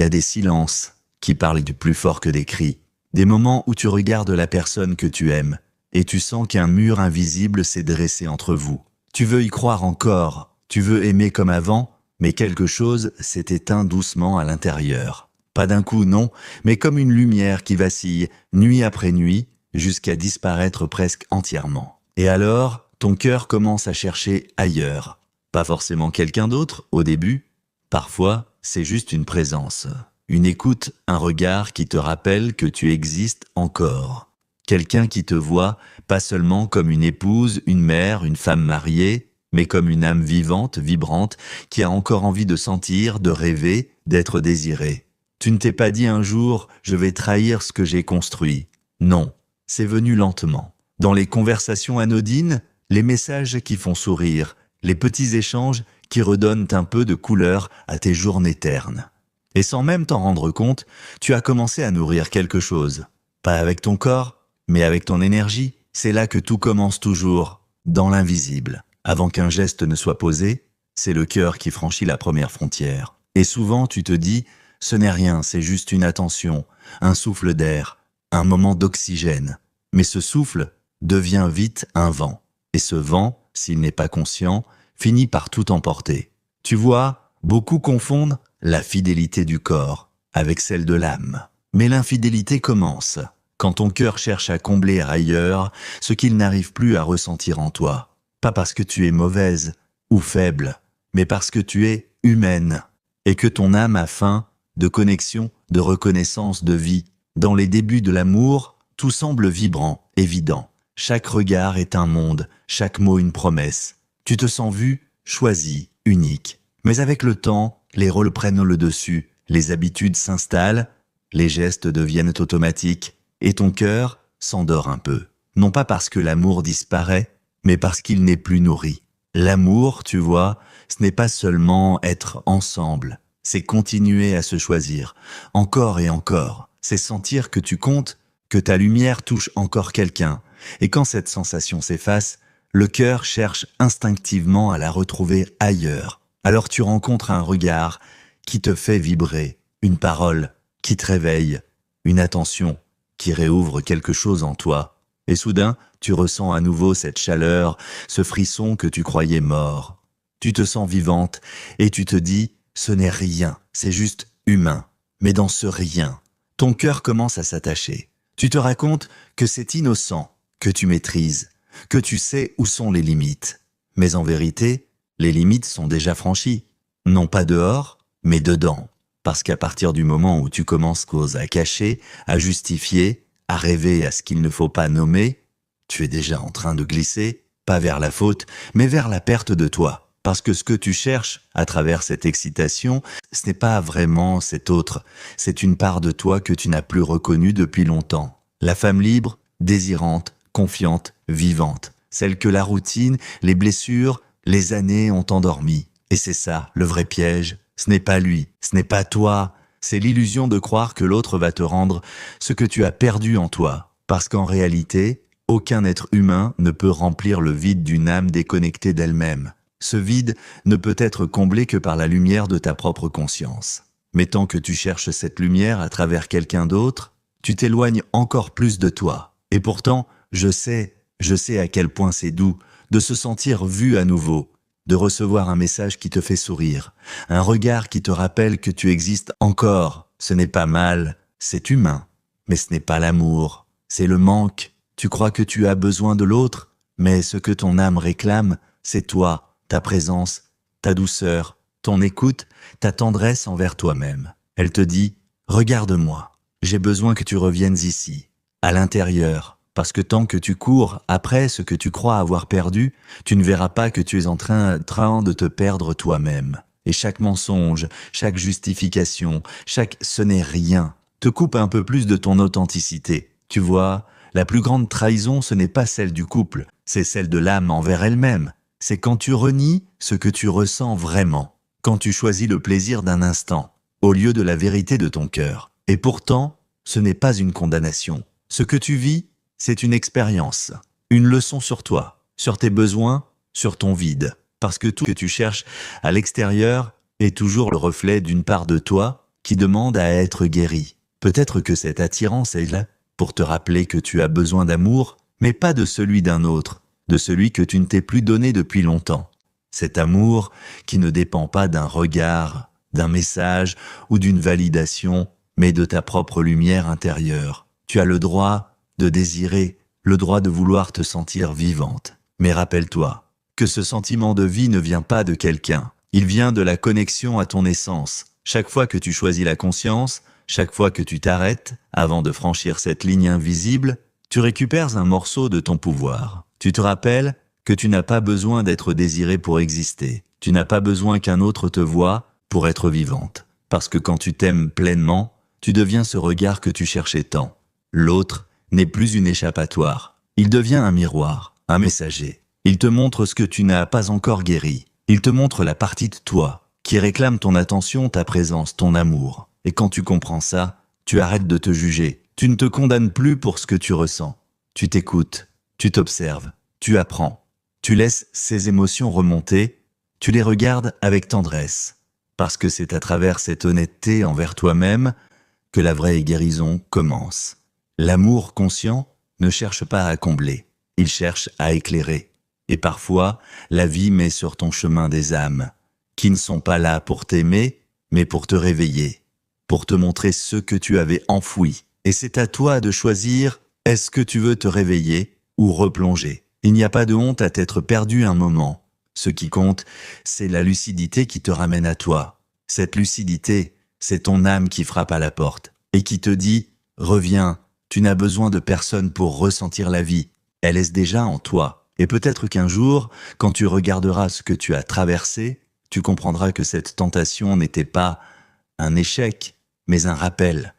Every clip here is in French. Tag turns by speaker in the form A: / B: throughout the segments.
A: Il y a des silences qui parlent du plus fort que des cris. Des moments où tu regardes la personne que tu aimes et tu sens qu'un mur invisible s'est dressé entre vous. Tu veux y croire encore, tu veux aimer comme avant, mais quelque chose s'est éteint doucement à l'intérieur. Pas d'un coup, non, mais comme une lumière qui vacille, nuit après nuit, jusqu'à disparaître presque entièrement. Et alors, ton cœur commence à chercher ailleurs. Pas forcément quelqu'un d'autre, au début. Parfois, c'est juste une présence. Une écoute, un regard qui te rappelle que tu existes encore. Quelqu'un qui te voit, pas seulement comme une épouse, une mère, une femme mariée, mais comme une âme vivante, vibrante, qui a encore envie de sentir, de rêver, d'être désirée. Tu ne t'es pas dit un jour « je vais trahir ce que j'ai construit ». Non, c'est venu lentement. Dans les conversations anodines, les messages qui font sourire, les petits échanges qui redonnent un peu de couleur à tes journées ternes. Et sans même t'en rendre compte, tu as commencé à nourrir quelque chose. Pas avec ton corps, mais avec ton énergie. C'est là que tout commence toujours, dans l'invisible. Avant qu'un geste ne soit posé, c'est le cœur qui franchit la première frontière. Et souvent, tu te dis, ce n'est rien, c'est juste une attention, un souffle d'air, un moment d'oxygène. Mais ce souffle devient vite un vent. Et ce vent, s'il n'est pas conscient, finit par tout emporter. Tu vois, beaucoup confondent la fidélité du corps avec celle de l'âme. Mais l'infidélité commence quand ton cœur cherche à combler ailleurs ce qu'il n'arrive plus à ressentir en toi. Pas parce que tu es mauvaise ou faible, mais parce que tu es humaine et que ton âme a faim de connexion, de reconnaissance, de vie. Dans les débuts de l'amour, tout semble vibrant, évident. Chaque regard est un monde, chaque mot une promesse. Tu te sens vu, choisi, unique. Mais avec le temps, les rôles prennent le dessus, les habitudes s'installent, les gestes deviennent automatiques, et ton cœur s'endort un peu. Non pas parce que l'amour disparaît, mais parce qu'il n'est plus nourri. L'amour, tu vois, ce n'est pas seulement être ensemble, c'est continuer à se choisir, encore et encore. C'est sentir que tu comptes, que ta lumière touche encore quelqu'un. Et quand cette sensation s'efface, le cœur cherche instinctivement à la retrouver ailleurs. Alors tu rencontres un regard qui te fait vibrer, une parole qui te réveille, une attention qui réouvre quelque chose en toi. Et soudain, tu ressens à nouveau cette chaleur, ce frisson que tu croyais mort. Tu te sens vivante et tu te dis « ce n'est rien, c'est juste humain ». Mais dans ce rien, ton cœur commence à s'attacher. Tu te racontes que c'est innocent, que tu maîtrises, que tu sais où sont les limites. Mais en vérité, les limites sont déjà franchies. Non pas dehors, mais dedans. Parce qu'à partir du moment où tu commences à cacher, à justifier, à rêver à ce qu'il ne faut pas nommer, tu es déjà en train de glisser, pas vers la faute, mais vers la perte de toi. Parce que ce que tu cherches à travers cette excitation, ce n'est pas vraiment cet autre, c'est une part de toi que tu n'as plus reconnue depuis longtemps. La femme libre, désirante, confiante, vivante. Celle que la routine, les blessures, les années ont endormie. Et c'est ça, le vrai piège. Ce n'est pas lui, ce n'est pas toi. C'est l'illusion de croire que l'autre va te rendre ce que tu as perdu en toi. Parce qu'en réalité, aucun être humain ne peut remplir le vide d'une âme déconnectée d'elle-même. Ce vide ne peut être comblé que par la lumière de ta propre conscience. Mais tant que tu cherches cette lumière à travers quelqu'un d'autre, tu t'éloignes encore plus de toi. Et pourtant, je sais à quel point c'est doux de se sentir vu à nouveau, de recevoir un message qui te fait sourire, un regard qui te rappelle que tu existes encore. Ce n'est pas mal, c'est humain, mais ce n'est pas l'amour, c'est le manque. Tu crois que tu as besoin de l'autre, mais ce que ton âme réclame, c'est toi, ta présence, ta douceur, ton écoute, ta tendresse envers toi-même. Elle te dit « Regarde-moi, j'ai besoin que tu reviennes ici, à l'intérieur. » Parce que tant que tu cours après ce que tu crois avoir perdu, tu ne verras pas que tu es en train de te perdre toi-même. Et chaque mensonge, chaque justification, chaque « ce n'est rien » te coupe un peu plus de ton authenticité. Tu vois, la plus grande trahison, ce n'est pas celle du couple, c'est celle de l'âme envers elle-même. C'est quand tu renies ce que tu ressens vraiment, quand tu choisis le plaisir d'un instant, au lieu de la vérité de ton cœur. Et pourtant, ce n'est pas une condamnation. Ce que tu vis, c'est une expérience, une leçon sur toi, sur tes besoins, sur ton vide. Parce que tout ce que tu cherches à l'extérieur est toujours le reflet d'une part de toi qui demande à être guéri. Peut-être que cette attirance est là pour te rappeler que tu as besoin d'amour, mais pas de celui d'un autre, de celui que tu ne t'es plus donné depuis longtemps. Cet amour qui ne dépend pas d'un regard, d'un message ou d'une validation, mais de ta propre lumière intérieure. Tu as le droit de désirer, le droit de vouloir te sentir vivante. Mais rappelle-toi que ce sentiment de vie ne vient pas de quelqu'un. Il vient de la connexion à ton essence. Chaque fois que tu choisis la conscience, chaque fois que tu t'arrêtes, avant de franchir cette ligne invisible, tu récupères un morceau de ton pouvoir. Tu te rappelles que tu n'as pas besoin d'être désiré pour exister. Tu n'as pas besoin qu'un autre te voie pour être vivante. Parce que quand tu t'aimes pleinement, tu deviens ce regard que tu cherchais tant. L'autre n'est plus une échappatoire. Il devient un miroir, un messager. Il te montre ce que tu n'as pas encore guéri. Il te montre la partie de toi qui réclame ton attention, ta présence, ton amour. Et quand tu comprends ça, tu arrêtes de te juger. Tu ne te condamnes plus pour ce que tu ressens. Tu t'écoutes, tu t'observes, tu apprends. Tu laisses ces émotions remonter, tu les regardes avec tendresse. Parce que c'est à travers cette honnêteté envers toi-même que la vraie guérison commence. L'amour conscient ne cherche pas à combler, il cherche à éclairer. Et parfois, la vie met sur ton chemin des âmes qui ne sont pas là pour t'aimer, mais pour te réveiller, pour te montrer ce que tu avais enfoui. Et c'est à toi de choisir, est-ce que tu veux te réveiller ou replonger? Il n'y a pas de honte à t'être perdu un moment. Ce qui compte, c'est la lucidité qui te ramène à toi. Cette lucidité, c'est ton âme qui frappe à la porte et qui te dit « Reviens, tu n'as besoin de personne pour ressentir la vie. Elle est déjà en toi. » Et peut-être qu'un jour, quand tu regarderas ce que tu as traversé, tu comprendras que cette tentation n'était pas un échec, mais un rappel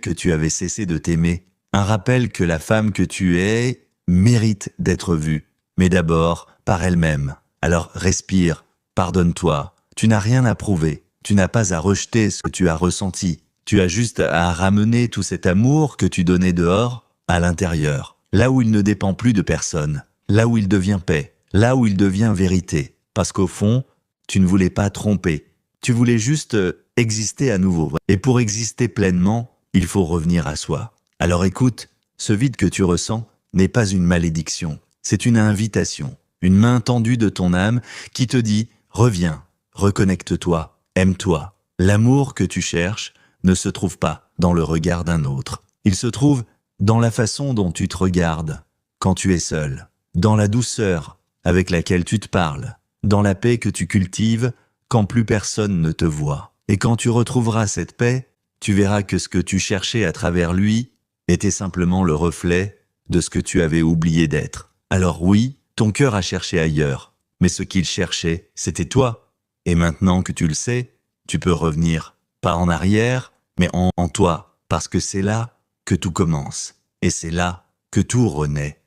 A: que tu avais cessé de t'aimer, un rappel que la femme que tu es mérite d'être vue, mais d'abord par elle-même. Alors respire, pardonne-toi, tu n'as rien à prouver, tu n'as pas à rejeter ce que tu as ressenti, tu as juste à ramener tout cet amour que tu donnais dehors à l'intérieur, là où il ne dépend plus de personne, là où il devient paix, là où il devient vérité, parce qu'au fond, tu ne voulais pas tromper, tu voulais juste exister à nouveau. Et pour exister pleinement, il faut revenir à soi. Alors écoute, ce vide que tu ressens n'est pas une malédiction, c'est une invitation, une main tendue de ton âme qui te dit « Reviens, reconnecte-toi, aime-toi ». L'amour que tu cherches ne se trouve pas dans le regard d'un autre. Il se trouve dans la façon dont tu te regardes quand tu es seul, dans la douceur avec laquelle tu te parles, dans la paix que tu cultives quand plus personne ne te voit. Et quand tu retrouveras cette paix, tu verras que ce que tu cherchais à travers lui était simplement le reflet de ce que tu avais oublié d'être. Alors oui, ton cœur a cherché ailleurs, mais ce qu'il cherchait, c'était toi. Et maintenant que tu le sais, tu peux revenir, pas en arrière, mais en toi, parce que c'est là que tout commence, et c'est là que tout renaît.